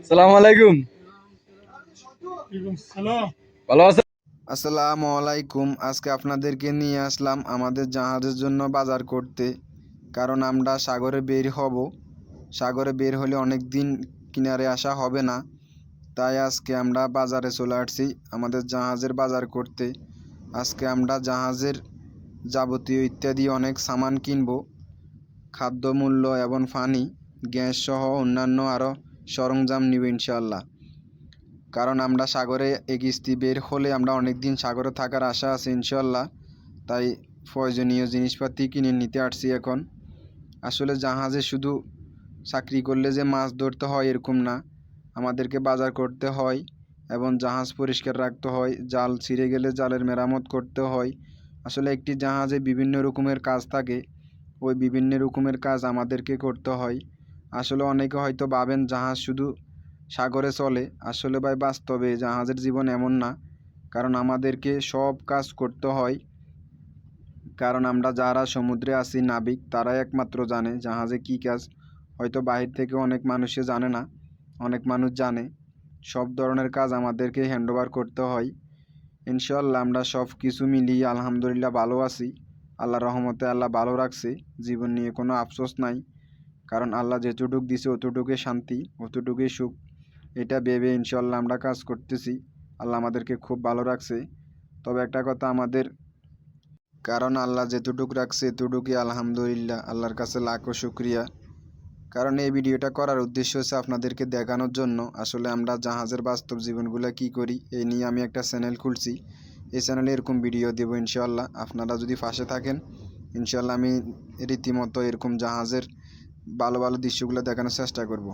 সালামু আলাইকুম। ভালো আছেন? আসসালামু আলাইকুম। আজকে আপনাদেরকে নিয়ে আসলাম আমাদের জাহাজের জন্য বাজার করতে, কারণ আমরা সাগরে বের হব। সাগরে বের হলে অনেক দিন কিনারে আসা হবে না, তাই আজকে আমরা বাজারে চলে আসছি আমাদের জাহাজের বাজার করতে। আজকে আমরা জাহাজের যাবতীয় ইত্যাদি অনেক সামান কিনব, খাদ্যমূল্য এবং পানি, গ্যাস সহ অন্যান্য আরও সরঞ্জাম নিব ইনশাআল্লাহ। কারণ আমরা সাগরে এগিয়ে বের হলে আমরা অনেক দিন সাগরে থাকার আশা আছে ইনশাল্লাহ, তাই প্রয়োজনীয় জিনিসপাতি কিনে নিতে আসছি এখন। আসলে জাহাজে শুধু চাকরি করলে যে মাছ ধরতে হয় এরকম না, আমাদেরকে বাজার করতে হয় এবং জাহাজ পরিষ্কার রাখতে হয়, জাল ছিঁড়ে গেলে জালের মেরামত করতে হয়। আসলে একটি জাহাজে বিভিন্ন রকমের কাজ থাকে, ওই বিভিন্ন রকমের কাজ আমাদেরকে করতে হয়। আসলে অনেকে হয়তো ভাবেন জাহাজ শুধু সাগরে চলে, আসলে ভাই বাস্তবে জাহাজের জীবন এমন না, কারণ আমাদেরকে সব কাজ করতে হয়। কারণ আমরা যারা সমুদ্রে আছি নাবিক, তারাই একমাত্র জানে জাহাজে কী কাজ। হয়তো বাহির থেকে অনেক মানুষে জানে না, অনেক মানুষ জানে। সব ধরনের কাজ আমাদেরকে হ্যান্ডওভার করতে হয়। ইনশাল্লাহ আমরা সব কিছু মিলিয়ে আলহামদুলিল্লাহ ভালো আছি। আল্লাহর রহমতে আল্লাহ ভালো রাখছে, জীবন নিয়ে কোনো আফসোস নাই। কারণ আল্লাহ যেতটুকু দিছে অতটুকুই শান্তি, অতটুকুই সুখ। এটা ভেবে ইনশাল্লাহ আমরা কাজ করতেছি। আল্লাহ আমাদেরকে খুব ভালো রাখছে। তবে একটা কথা আমাদের, কারণ আল্লাহ যেতটুকু রাখছে এতটুকুই আলহামদুলিল্লাহ, আল্লাহর কাছে লাখো শুক্রিয়া। কারণ এই ভিডিওটা করার উদ্দেশ্য হচ্ছে আপনাদেরকে দেখানোর জন্য আসলে আমরা জাহাজের বাস্তব জীবনগুলো কি করি। এই নিয়ে আমি একটা চ্যানেল খুলছি, এই চ্যানেলে এরকম ভিডিও দেবো ইনশাল্লাহ। আপনারা যদি পাশে থাকেন ইনশাল্লাহ আমি রীতিমতো এরকম জাহাজের ভালো ভালো দৃশ্যগুলো দেখানোর চেষ্টা করব।